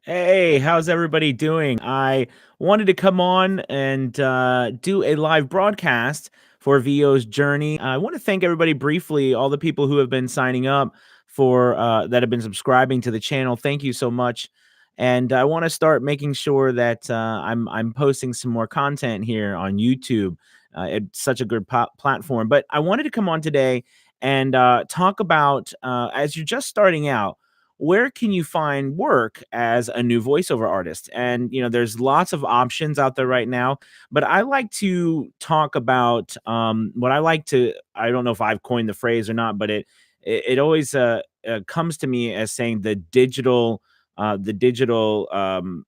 Hey, how's everybody doing? I wanted to come on and do a live broadcast for VO's journey. I want to thank everybody briefly, all the people who have been signing up for that have been subscribing to the channel. Thank you so much. And I want to start making sure that I'm posting some more content here on YouTube. It's such a good platform. But I wanted to come on today and talk about as you're just starting out, where can you find work as a new voiceover artist? And there's lots of options out there right now, but I like to talk about what I like to. I don't know if I've coined the phrase or not, but it always comes to me as saying uh, the digital um,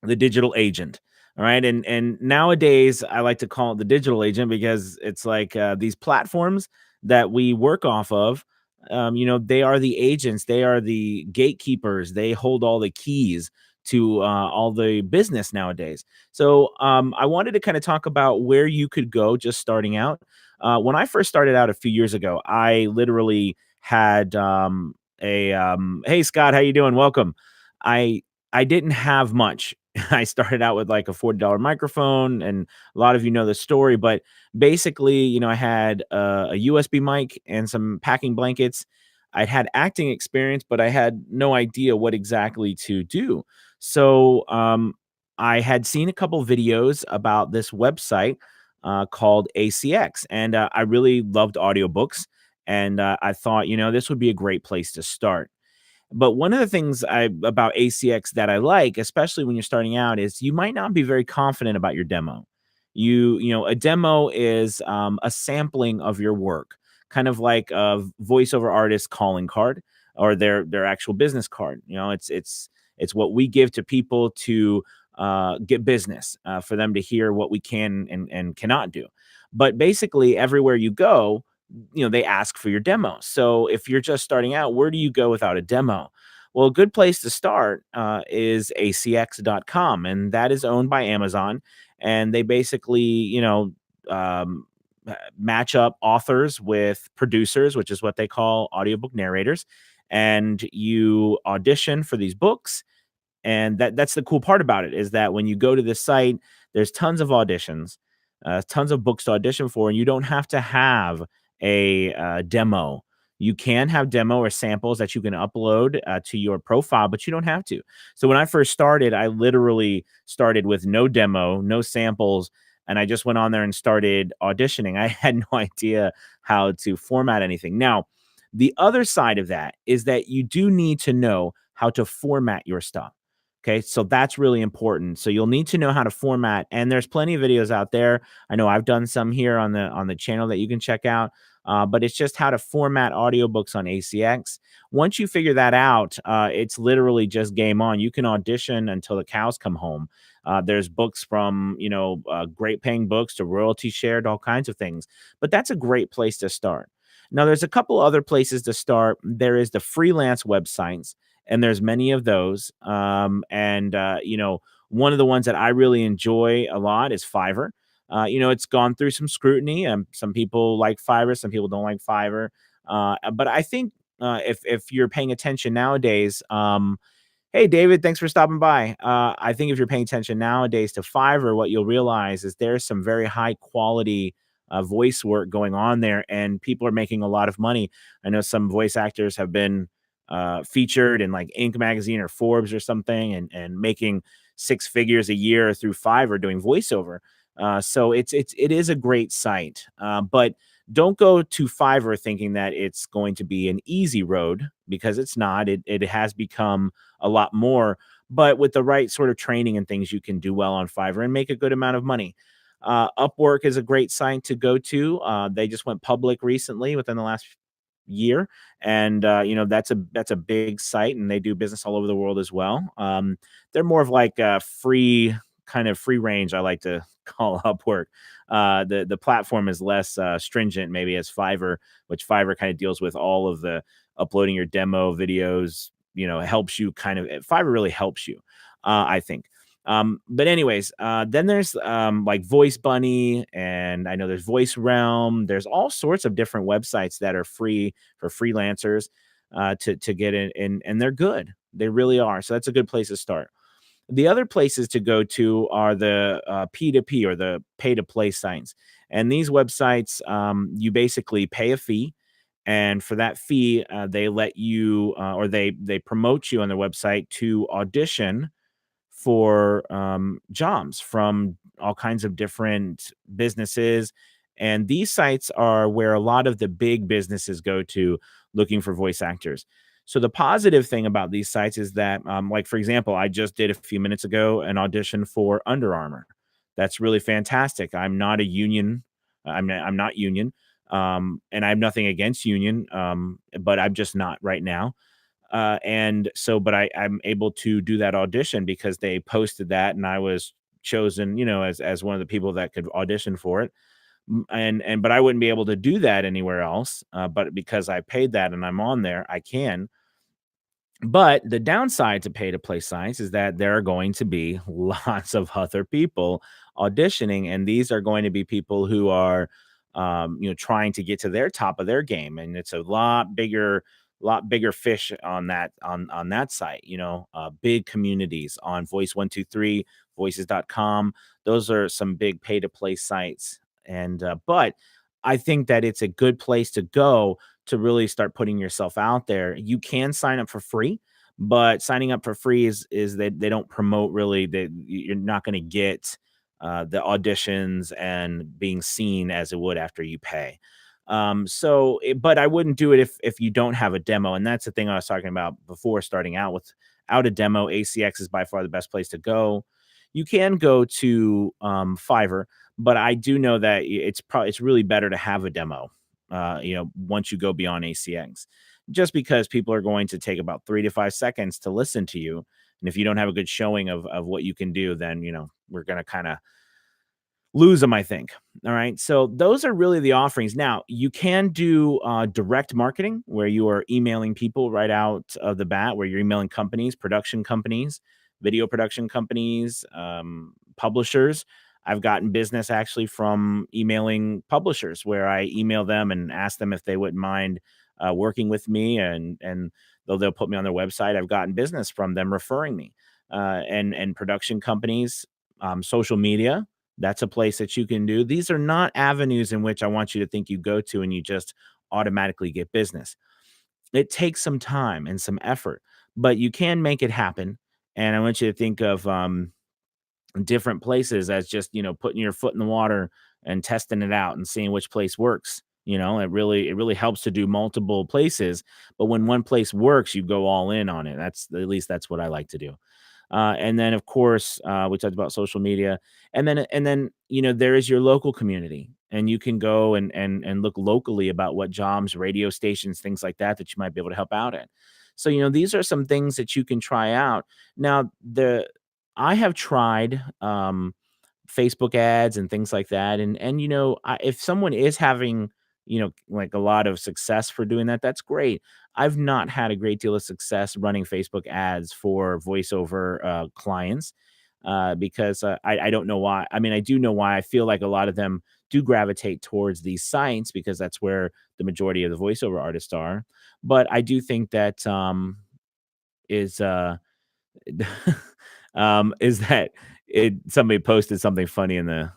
the digital agent. All right. And nowadays I like to call it the digital agent because it's like these platforms that we work off of. They are the agents, they are the gatekeepers, they hold all the keys to all the business nowadays. So I wanted to kind of talk about where you could go just starting out. When I first started out a few years ago, I literally had hey Scott, how you doing? Welcome. I didn't have much. I started out with like a $40 microphone, and a lot of you know the story. But basically, I had a USB mic and some packing blankets. I'd had acting experience, but I had no idea what exactly to do. So I had seen a couple videos about this website called ACX, and I really loved audiobooks. And I thought, this would be a great place to start. But one of the things about ACX that I like, especially when you're starting out, is you might not be very confident about your demo. A demo is a sampling of your work, kind of like a voiceover artist calling card or their actual business card. It's what we give to people to get business, for them to hear what we can and cannot do. But basically, everywhere you go, they ask for your demo. So if you're just starting out, where do you go without a demo? Well, a good place to start is acx.com, and that is owned by Amazon. And they basically, um, match up authors with producers, which is what they call audiobook narrators. And you audition for these books, and that's the cool part about it, is that when you go to this site, there's tons of auditions, tons of books to audition for, and you don't have to have a demo. You can have demo or samples that you can upload to your profile, but you don't have to. So when I first started, I literally started with no demo, no samples, and I just went on there and started auditioning. I had no idea how to format anything. Now, the other side of that is that you do need to know how to format your stuff. Okay, so that's really important. So you'll need to know how to format, and there's plenty of videos out there. I know I've done some here on the channel that you can check out. But it's just how to format audiobooks on ACX. Once you figure that out, it's literally just game on. You can audition until the cows come home. There's books from great paying books to royalty shared, all kinds of things. But that's a great place to start. Now, there's a couple other places to start. There is the freelance websites, and there's many of those. One of the ones that I really enjoy a lot is Fiverr. It's gone through some scrutiny. Some people like Fiverr, some people don't like Fiverr. But I think if you're paying attention nowadays, hey David, thanks for stopping by. I think if you're paying attention nowadays to Fiverr, what you'll realize is there's some very high quality voice work going on there, and people are making a lot of money. I know some voice actors have been featured in like Inc. magazine or Forbes or something, and making six figures a year through Fiverr doing voiceover. So it is a great site, but don't go to Fiverr thinking that it's going to be an easy road, because it's not. It has become a lot more, but with the right sort of training and things, you can do well on Fiverr and make a good amount of money. Upwork is a great site to go to. They just went public recently within the last year, and that's a big site, and they do business all over the world as well. They're more of like a free range, I like to call Upwork. The platform is less stringent maybe as Fiverr, which Fiverr kind of deals with all of the uploading your demo videos. It helps you Fiverr really helps you, I think. But anyways, then there's like Voice Bunny, and I know there's Voice Realm. There's all sorts of different websites that are free for freelancers to get in, and they're good. They really are. So that's a good place to start. The other places to go to are the P2P, or the pay to play sites. And these websites, you basically pay a fee. And for that fee, they let you, or they promote you on their website to audition for jobs from all kinds of different businesses. And these sites are where a lot of the big businesses go to looking for voice actors. So the positive thing about these sites is that, like for example, I just did a few minutes ago an audition for Under Armour. That's really fantastic. I'm not a union. I'm not union, and I have nothing against union, but I'm just not right now. And so, but I'm able to do that audition because they posted that, and I was chosen, as one of the people that could audition for it. But I wouldn't be able to do that anywhere else. But because I paid that and I'm on there, I can. But the downside to pay to play sites is that there are going to be lots of other people auditioning, and these are going to be people who are, trying to get to their top of their game, and it's a lot bigger fish on that site. Big communities on Voice 123, Voices.com. Those are some big pay to play sites, and but I think that it's a good place to go to really start putting yourself out there. You can sign up for free, but signing up for free is that they don't promote really that you're not going to get the auditions and being seen as it would after you pay. But I wouldn't do it if you don't have a demo, and that's the thing I was talking about before. Starting out without a demo, ACX is by far the best place to go. You can go to Fiverr, but I do know that it's really better to have a demo, once you go beyond ACX, just because people are going to take about 3 to 5 seconds to listen to you. And if you don't have a good showing of what you can do, then, we're going to kind of lose them, I think. All right. So those are really the offerings. Now, you can do direct marketing where you are emailing people right out of the bat, where you're emailing companies, production companies, video production companies, publishers. I've gotten business actually from emailing publishers where I email them and ask them if they wouldn't mind working with me, and though they'll put me on their website. I've gotten business from them referring me, and production companies, social media. That's a place that you can do. These are not avenues in which I want you to think you go to and you just automatically get business. It takes some time and some effort, but you can make it happen. And I want you to think of different places as just, putting your foot in the water and testing it out and seeing which place works. It really helps to do multiple places, but when one place works, you go all in on it. At least that's what I like to do. And then, of course, we talked about social media, and then there is your local community, and you can go and look locally about what jobs, radio stations, things like that you might be able to help out at. So these are some things that you can try out. Now, the I have tried Facebook ads and things like that, and if someone is having like a lot of success for doing that, that's great. I've not had a great deal of success running Facebook ads for voiceover clients, because I don't know why. I mean, I do know why. I feel like a lot of them do gravitate towards these sites because that's where the majority of the voiceover artists are. But I do think that is is that somebody posted something funny in the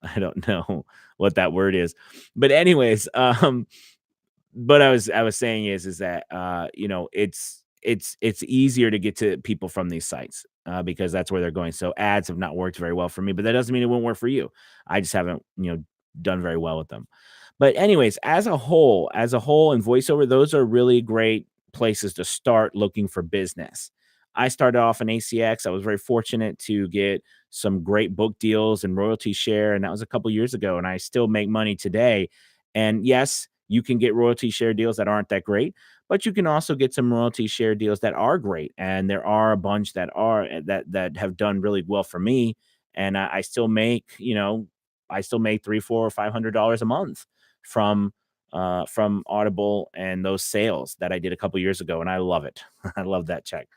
I don't know what that word is. But anyways, but I was saying is that it's easier to get to people from these sites, because that's where they're going. So ads have not worked very well for me, but that doesn't mean it won't work for you. I just haven't, done very well with them. But anyways, as a whole in voiceover, those are really great places to start looking for business. I started off in ACX. I was very fortunate to get some great book deals and royalty share, and that was a couple years ago. And I still make money today. And yes, you can get royalty share deals that aren't that great, but you can also get some royalty share deals that are great. And there are a bunch that have done really well for me. And I still make, I still make 3, 4, or $500 a month from Audible and those sales that I did a couple years ago, and I love it. I love that check.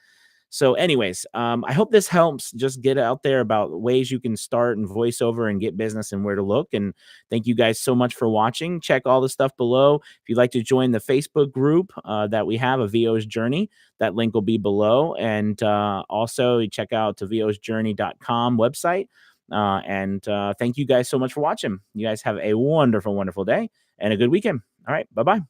So, anyways, I hope this helps just get out there about ways you can start and voiceover and get business and where to look. And thank you guys so much for watching. Check all the stuff below. If you'd like to join the Facebook group that we have, A VO's Journey, that link will be below. And also check out the VO'sJourney.com website. And thank you guys so much for watching. You guys have a wonderful, wonderful day and a good weekend. All right. Bye-bye.